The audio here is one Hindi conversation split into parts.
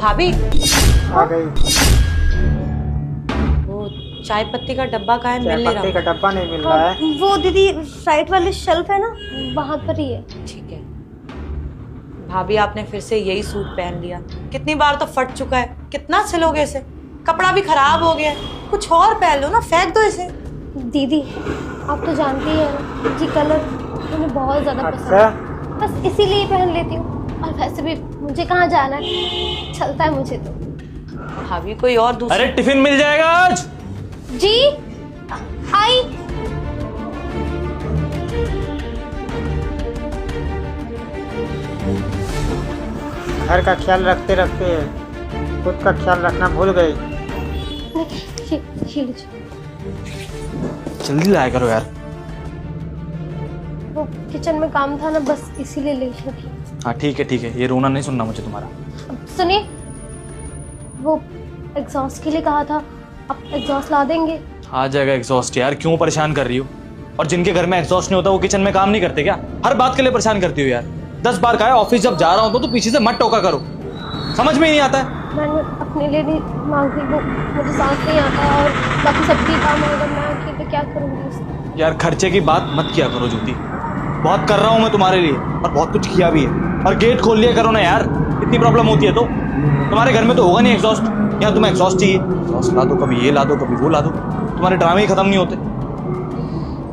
भाभी आ गई। वो चाय पत्ती का डब्बा कहाँ है? चाय मिल नहीं पत्ती का रहा। डब्बा नहीं मिल रहा है। वो दीदी राइट वाले शेल्फ है ना, वहां पर ही है। ठीक है भाभी, आपने फिर से यही सूट पहन लिया। कितनी बार तो फट चुका है, कितना सिलोगे इसे? कपड़ा भी खराब हो गया है, कुछ और पहन लो ना, फेंक दो इसे। दीदी आप तो जानती ही है ना, ये कलर मुझे बहुत ज्यादा पसंद अच्छा, है, बस इसीलिए पहन लेती हूँ। और वैसे भी मुझे कहाँ जाना है, चलता है मुझे तो। भाभी कोई और दूसरा। अरे टिफिन मिल जाएगा आज। जी आई। घर का ख्याल रखते रखते खुद का ख्याल रखना भूल गई। ये लीजिए। जल्दी लाया करो यार। वो किचन में काम था ना, बस इसीलिए ले थी। हाँ ठीक है, ये रोना नहीं सुनना मुझे तुम्हारा। अब सुनिए, वो एग्जॉस्ट के लिए कहा था, आप एग्जॉस्ट ला देंगे? आ जाएगा एग्जॉस्ट यार, क्यों परेशान कर रही हो? और जिनके घर में एग्जॉस्ट नहीं होता वो किचन में काम नहीं करते क्या? हर बात के लिए परेशान करती हो यार। 10 बार कहा है ऑफिस जब जा रहा हूँ तो पीछे से मत टोका करो, समझ में ही नहीं आता है। मैंने अपने लिए नहीं मांगी, वो मुझे सांस नहीं आता और बाकी सबकी काम है, अगर मैं अकेले क्या करूँगी उससे? यार खर्चे की बात मत किया करो ज्योति, बहुत कर रहा हूँ मैं तुम्हारे लिए और बहुत कुछ किया भी है। और गेट खोल लिया करो ना यार, इतनी प्रॉब्लम होती है तो। तुम्हारे घर में तो होगा नहीं एग्जॉस्ट, यहाँ तुम्हें एग्जॉस्ट चाहिए, एग्जॉस्ट ला दो, कभी ये ला दो कभी वो ला दो। तुम्हारे ड्रामे ही खत्म नहीं होते।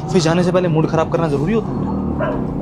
ऑफिस जाने से पहले मूड खराब करना जरूरी होता है।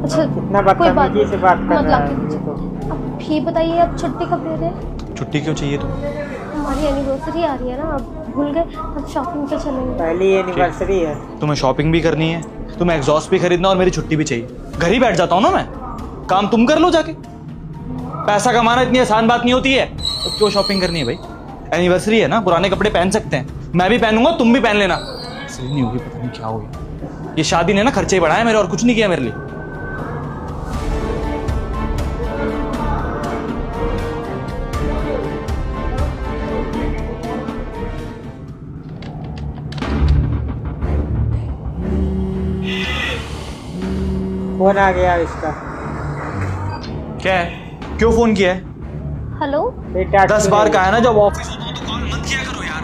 अच्छा कितना कोई बात बदतमीजी से बात कर मत रहा लाके है। दीजिए। अब भी बताइए, आप छुट्टी कब ले रहे हैं? छुट्टी क्यों चाहिए तुम? हमारी एनिवर्सरी आ रही है ना, अब भूल गए, हम शॉपिंग पे चलेंगे। पहली एनिवर्सरी है। तुम्हें शॉपिंग भी करनी है, तुम्हें एग्जॉस्ट भी खरीदना और मेरी छुट्टी भी चाहिए। घर ही बैठ जाता हूँ ना मैं, काम तुम कर लो जाके। पैसा कमाना इतनी आसान बात नहीं होती है, तो क्यों शॉपिंग करनी है भाई? एनिवर्सरी है ना, पुराने कपड़े पहन सकते हैं, मैं भी पहनूंगा, तुम भी पहन लेना। सही नहीं होगी, पता नहीं क्या हो गया। ये शादी ने ना खर्चे ही बढ़ाए मेरे, और कुछ नहीं किया मेरे लिए। फोन आ गया इसका। क्या है? क्यों फोन किया है? हेलो, बेटा 10 बार कहा है ना, जब ऑफिस होता हो तो कॉल मत किया करो यार।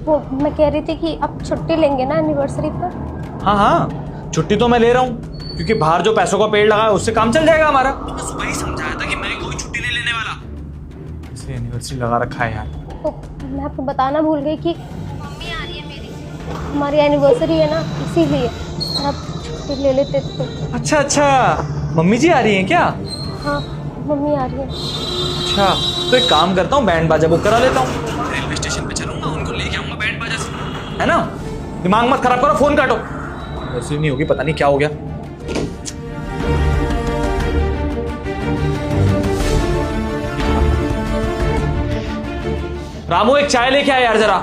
वो मैं कह रही थी कि आप छुट्टी लेंगे ना एनिवर्सरी पर? हाँ, छुट्टी तो मैं ले रहा हूँ, क्योंकि बाहर जो पैसों का पेड़ लगा है उससे काम चल जाएगा हमारा। तो मैं सुबह ही समझाया था कि मैं कोई छुट्टी नहीं लेने वाला। इसे एनिवर्सरी लगा रखा है यार। तो मैं आपको बताना भूल गई कि मम्मी आ रही है मेरी, हमारी एनिवर्सरी है ना, इसीलिए आप छुट्टी ले लेते तो। अच्छा, मम्मी जी आ रही हैं क्या? हाँ मम्मी आ रही है। अच्छा, तो एक काम करता हूँ, बैंड बाजा बुक करा लेता हूँ, रेलवे स्टेशन पे चलूंगा, उनको लेके आऊंगा बैंड बाजा से, है ना? दिमाग मत खराब करो, फोन काटो। ऐसी नहीं होगी, पता नहीं क्या हो गया। रामू एक चाय लेके आया यार जरा।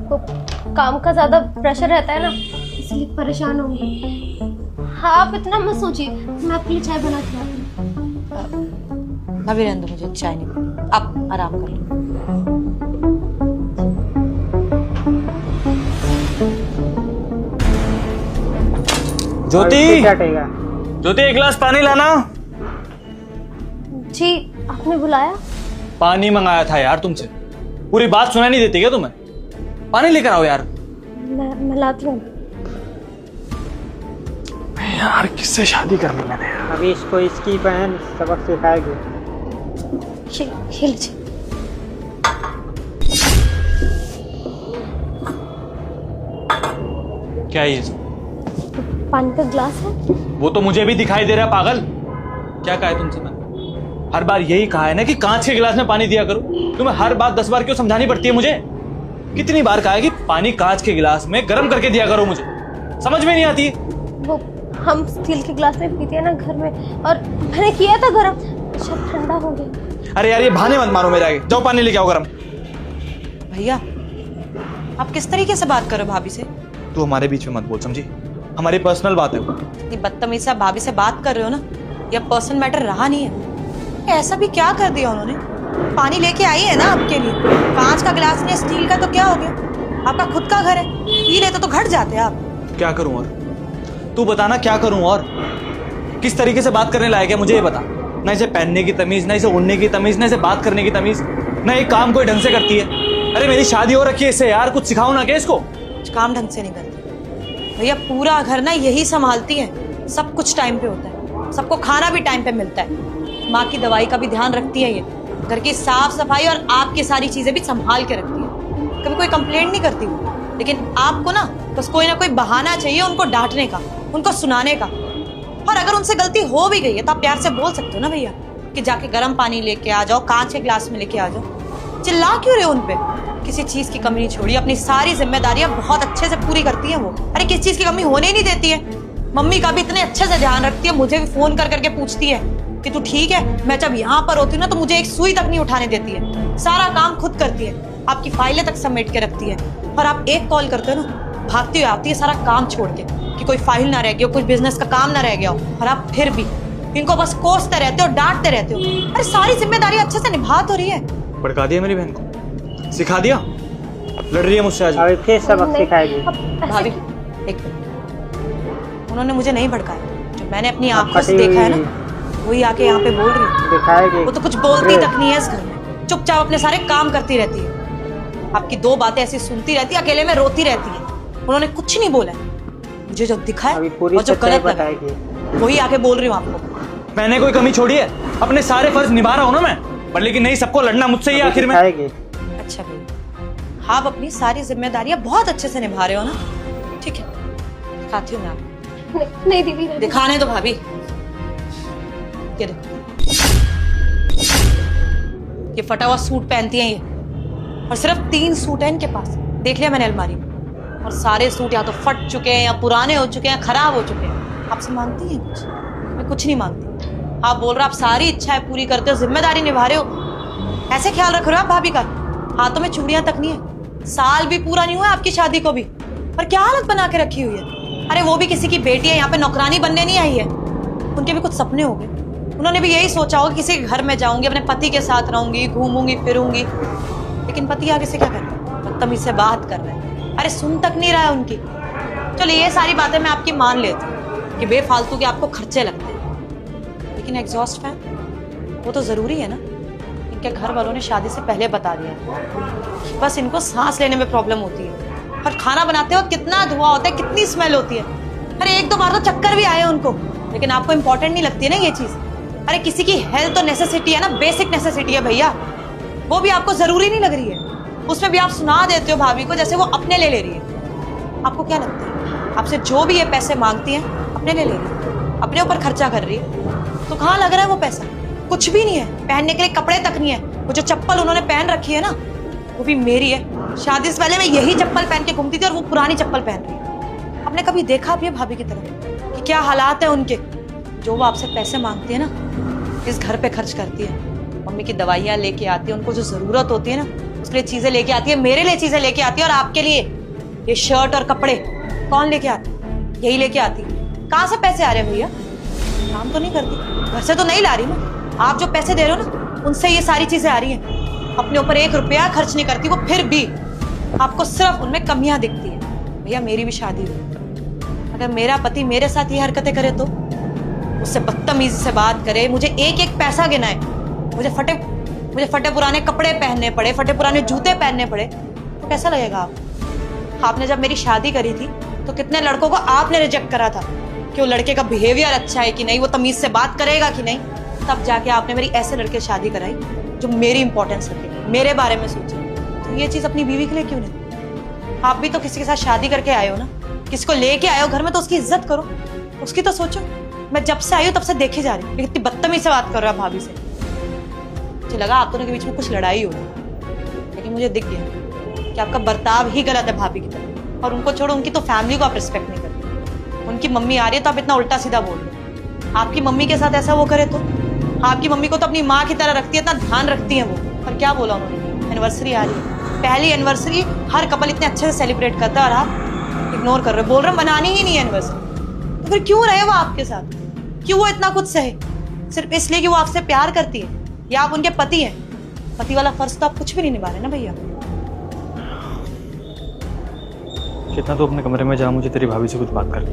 तो काम का ज्यादा प्रेशर रहता है ना, इसलिए परेशान होंगे। हाँ आप इतना मत सोचिए, मैं आपके लिए चाय बना के लाती हूँ। भाभी रहने दो, मुझे चाय नहीं पीनी, आप आराम कर लो। ज्योति, कटेगा। ज्योति एक गिलास पानी लाना। जी आपने बुलाया? पानी मंगाया था यार तुमसे, पूरी बात सुनाई नहीं देती क्या तुम्हें? पानी लेकर आओ यार। मैं लाती हूँ। यार किससे शादी कर ली मैंने? अभी इसको इसकी बहन सबक सिखाएगी। ये लीजिए। क्या ये? पानी का ग्लास है। वो तो मुझे भी दिखाई दे रहा है पागल। क्या कहा है तुमसे मैंने? हर बार यही कहा है ना कि कांच के गिलास में पानी दिया करो। तुम्हें हर बात 10 बार क्यों समझानी पड़ती है मुझे? कितनी बार कहा है कि पानी कांच के गिलास में गर्म करके दिया करो, मुझे समझ में नहीं आती। वो हम स्टील के ग्लास में पीते हैं ना घर में, और मैंने किया था गर्म, शायद ठंडा हो गया। अरे यार ये बहाने मत मारो मेरे आगे, जाओ पानी लेके आओ गर्म। भैया आप किस तरीके से बात करो भाभी से? तू हमारे बीच में मत बोल, समझी? हमारी पर्सनल बात है वो। इतनी बदतमीज से आप भाभी से बात कर रहे हो ना, यह पर्सनल मैटर रहा नहीं है। ऐसा भी क्या कर दिया उन्होंने? पानी लेके आई है ना आपके लिए, कांच का गिलास नहीं स्टील का, तो क्या हो गया? आपका खुद का घर है, पी लेते तो घट जाते आप। क्या करूं और? तू बताना क्या करूं और? किस तरीके से बात करने लायक है मुझे ये बता। ना इसे पहनने की तमीज, ना इसे उड़ने की तमीज, ना इसे बात करने की तमीज, ना एक काम कोई ढंग से करती है। अरे मेरी शादी हो रखी है इससे यार, कुछ सिखाओ ना क्या इसको। कुछ काम ढंग से नहीं करती भैया, पूरा घर ना यही संभालती है। सब कुछ टाइम पे होता है, सबको खाना भी टाइम पे मिलता है, माँ की दवाई का भी ध्यान रखती है, ये घर की साफ सफाई और आपकी सारी चीजें भी संभाल के रखती है। कभी कोई कंप्लेंट नहीं करती वो, लेकिन आपको ना बस कोई ना कोई बहाना चाहिए उनको डांटने का, उनको सुनाने का। और अगर उनसे गलती हो भी गई है तो आप प्यार से बोल सकते हो ना भैया कि जाके गर्म पानी लेके आ जाओ, कांच के ग्लास में लेके आ जाओ। चिल्ला क्यों रहे हो उनपे? किसी चीज की कमी नहीं छोड़ी, अपनी सारी जिम्मेदारियां बहुत अच्छे से पूरी करती है वो। अरे किस चीज की कमी होने ही नहीं देती है। मम्मी का भी इतने अच्छे से ध्यान रखती है, मुझे भी फोन कर करके पूछती है कि तू ठीक है। मैं जब यहाँ पर होती हूँ ना तो मुझे एक सुई तक नहीं उठाने देती है, सारा काम खुद करती है, आपकी फाइलें तक समेट के रखती है। और आप एक कॉल करते हो ना भागती हुई आती है सारा काम छोड़ के कि कोई फाइल ना रह गया हो, कुछ बिजनेस का काम ना रह गया हो, और आप फिर भी इनको बस कोसते रहते हो, डांटते रहते हो। अरे सारी जिम्मेदारी अच्छे से निभा तो रही है। भड़का दिया मेरी बहन को, सिखा दिया, लड़ रही है मुझसे आज। अभी फिर सबक सिखाएगी। भाभी एक मिनट, उन्होंने मुझे नहीं भड़काया, जो मैंने अपनी आंखों से देखा है ना वही आके यहाँ पे बोल रही है। दिखाएगी। वो तो कुछ बोलती तक नहीं है इस घर में, चुपचाप अपने सारे काम करती रहती है। आपकी दो बातें ऐसी सुनती रहती है, अकेले में रोती रहती है। उन्होंने कुछ नहीं बोला, मुझे जो दिखा है अभी पूरी और जो सच्चाई गलत लगा बताएगी। वही आके बोल रही हूँ आपको। मैंने कोई कमी छोड़ी है? अपने सारे फर्ज निभा रहा हूँ ना मैं, पर लेकिन नहीं, सबको लड़ना मुझसे ही आखिर में। दिखाएगी। अच्छा भैया, आप अपनी सारी जिम्मेदारियां बहुत अच्छे से निभा रहे हो ना, ठीक है, दिखाती हूँ मैं आपको। नहीं दीदी, नहीं। दिखाने दो भाभी, ये देखो, ये फटा हुआ सूट पहनती हैं ये, और सिर्फ 3 सूट है इनके पास। देख लिया मैंने अलमारी में, और सारे सूट या तो फट चुके हैं, या पुराने हो चुके हैं, खराब हो चुके हैं। आपसे मांगती हैं कुछ? मैं कुछ नहीं मांगती। आप बोल रहे हो आप सारी इच्छाएं पूरी करते हो, जिम्मेदारी निभा रहे हो, ऐसे ख्याल रख रहे हो आप भाभी का। हाथों में चूड़ियां तक नहीं है, साल भी पूरा नहीं हुआ आपकी शादी को भी, और क्या हालत बना के रखी हुई है। अरे वो भी किसी की बेटी है, यहाँ पे नौकरानी बनने नहीं आई है। उनके भी कुछ सपने हो गए, उन्होंने भी यही सोचा होगा किसी के घर में जाऊंगी, अपने पति के साथ रहूंगी, घूमूंगी फिरूंगी, लेकिन पति आगे से क्या कर रहा है? बदतमीज से बात कर रहा है, अरे सुन तक नहीं रहा है उनकी। चलो ये सारी बातें मैं आपकी मान लेती हूँ कि बेफालतू के आपको खर्चे लगते हैं, लेकिन एग्जॉस्ट फैन वो तो जरूरी है ना। इनके घर वालों ने शादी से पहले बता दिया, बस इनको सांस लेने में प्रॉब्लम होती है, और खाना बनाते हो कितना धुआं होता है, कितनी स्मेल होती है। अरे 1-2 बार तो चक्कर भी आए उनको, लेकिन आपको इंपॉर्टेंट नहीं लगती है ना ये चीज। अरे किसी की हेल्थ तो नेसेसिटी है ना, बेसिक नेसेसिटी है भैया, वो भी आपको जरूरी नहीं लग रही है। उसमें भी आप सुना देते हो भाभी को जैसे वो अपने ले रही है। आपको क्या लगता है आपसे जो भी ये पैसे मांगती हैं अपने ले रही है, अपने ऊपर खर्चा कर रही है, तो कहाँ लग रहा है वो पैसा? कुछ भी नहीं है, पहनने के लिए कपड़े तक नहीं है। वो जो चप्पल उन्होंने पहन रखी है ना वो भी मेरी है। शादी से पहले मैं यही चप्पल पहन के घूमती थी, और वो पुरानी चप्पल पहन रही है। आपने कभी देखा भी है भाभी की तरफ कि क्या हालात है उनके? जो वो आपसे पैसे मांगती है ना, इस घर पे खर्च करती है, मम्मी की दवाइयाँ लेके आती है, उनको जो जरूरत होती है ना उसके लिए चीजें लेके आती है, मेरे लिए चीजें लेके आती है, और आपके लिए ये शर्ट और कपड़े कौन लेके आती? यही लेके आती। कहाँ से पैसे आ रहे हैं भैया? काम तो नहीं करती, घर से तो नहीं ला रही ना। आप जो पैसे दे रहे हो ना उनसे ये सारी चीजें आ रही हैं। अपने ऊपर 1 रुपया खर्च नहीं करती वो, फिर भी आपको सिर्फ उनमें कमियां दिखती है। भैया मेरी भी शादी हुई, अगर मेरा पति मेरे साथ ये हरकतें करे तो, उससे बदतमीजी से बात करे, मुझे एक एक पैसा गिनाए, मुझे फटे पुराने कपड़े पहनने पड़े, फटे पुराने जूते पहनने पड़े, तो कैसा लगेगा आपको? आपने जब मेरी शादी करी थी तो कितने लड़कों को आपने रिजेक्ट करा था कि वो लड़के का बिहेवियर अच्छा है कि नहीं, वो तमीज से बात करेगा कि नहीं। तब जाके आपने मेरी ऐसे लड़के शादी कराई जो मेरी इंपॉर्टेंस रखे, मेरे बारे में सोचे। तो ये चीज अपनी बीवी के लिए क्यों नहीं? आप भी तो किसी के साथ शादी करके आए हो ना, किसी को लेके आए हो घर में, तो उसकी इज्जत करो, उसकी तो सोचो। मैं जब से आई हूँ तब से देखे जा रही हूँ कितनी बदतमीज से बात कर रहा है भाभी से। मुझे लगा आप दोनों के बीच में कुछ लड़ाई हो, लेकिन मुझे दिख गया कि आपका बर्ताव ही गलत है भाभी की तरफ। और उनको छोड़ो, उनकी तो फैमिली को आप रिस्पेक्ट नहीं करते। उनकी मम्मी आ रही है तो आप इतना उल्टा सीधा बोल रहे हो। आपकी मम्मी के साथ ऐसा वो करे तो? आपकी मम्मी को तो अपनी माँ की तरह रखती है, इतना ध्यान रखती है वो। पर क्या बोला उन्होंने? एनिवर्सरी आ रही है, पहली एनिवर्सरी हर कपल इतने अच्छे से सेलिब्रेट करता है, और आप इग्नोर कर रहे हो, बोल रहे मनानी ही नहीं है एनिवर्सरी। तो फिर क्यों रहे वो आपके साथ? क्यों वो इतना कुछ सहे? सिर्फ इसलिए कि वो आपसे प्यार करती है, या आप उनके पति हैं? पति वाला फर्ज तो आप कुछ भी नहीं निभा रहे ना भैया। कितना तो अपने कमरे में जा, मुझे तेरी भाभी से कुछ बात कर ली।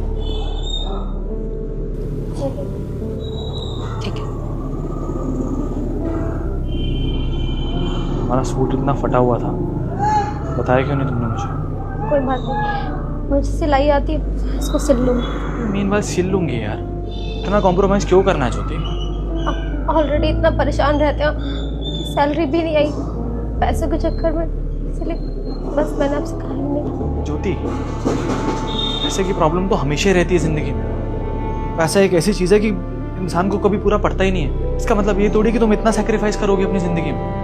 तुम्हारा सूट इतना फटा हुआ था, बताया क्यों नहीं तुमने मुझे? कोई बात नहीं, मुझे सिलाई आती है, इसको सिल लूँगी। मेन बात सिल लूंगी यार, इतना कॉम्प्रोमाइज क्यों करना है ज्योति? ऑलरेडी इतना परेशान रहते हो कि सैलरी भी नहीं आई पैसे के चक्कर में, इसलिए बस मैंने आपसे कहा ही नहीं। ज्योति, पैसे की प्रॉब्लम तो हमेशा ही रहती है जिंदगी में। पैसा एक ऐसी चीज़ है कि इंसान को कभी पूरा पड़ता ही नहीं है। इसका मतलब ये थोड़ी कि तुम इतना सेक्रीफाइस करोगे अपनी ज़िंदगी में।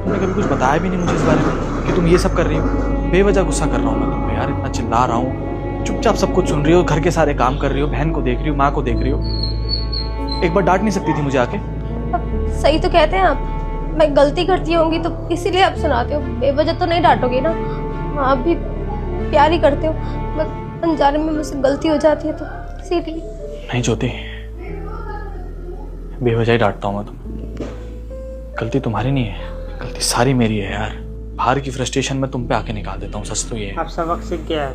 तुमने कभी कुछ बताया भी नहीं मुझे इस बारे में कि तुम ये सब कर रही हो। बेवजह गुस्सा कर रहा हूँ मैं तुम पे यार, इतना चिल्ला रहा हूँ, चुपचाप सब कुछ सुन रही हो, घर के सारे काम कर रही हो, बहन को देख रही हो, माँ को देख रही हो। एक बार डांट नहीं सकती थी मुझे आके? अब सही तो कहते हैं आप, मैं गलती करती होंगी तो इसीलिए आप सुनाते हो, बेवजह तो नहीं डांटोगे ना। आप भी प्यार ही करते हो, बस अनजाने में मुझसे गलती हो जाती है तो इसीलिए। नहीं ज्योति, बेवजह ही डांटता हूँ मैं तुम्हें। गलती तुम्हारी नहीं है, गलती सारी मेरी है यार। बाहर की फ्रस्ट्रेशन में तुम पे आके निकाल देता हूँ, सच तो ये है। अब सबक सीख गया है,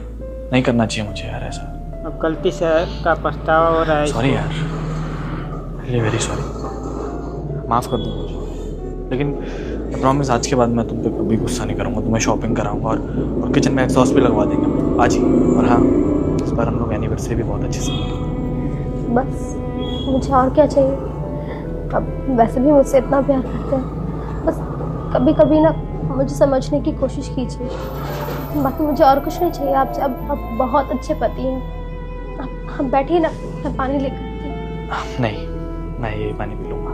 नहीं करना चाहिए मुझे यार ऐसा। अब गलती से का पछतावा हो रहा है। सॉरी यार, रियली वेरी सॉरी, माफ़ कर दो मुझे। लेकिन मैं प्रॉमिस आज के बाद मैं तुम पे कभी गुस्सा नहीं करूँगा, तुम्हें शॉपिंग कराऊंगा और किचन में एग्जॉस्ट भी लगवा देंगे हम लोग आज ही। और हाँ, इस बार हम लोग एनिवर्सरी भी बहुत अच्छे से मनाएंगे। बस मुझे और क्या चाहिए? अब वैसे भी मुझसे इतना प्यार करते हैं, बस कभी कभी ना मुझे समझने की कोशिश कीजिए, बाकी मुझे और कुछ नहीं चाहिए आपसे। अब आप बहुत अच्छे पति हैं। आप बैठिए ना, मैं पानी लेकर आती हूँ। नहीं, मैं ये पानी पी लूँगा।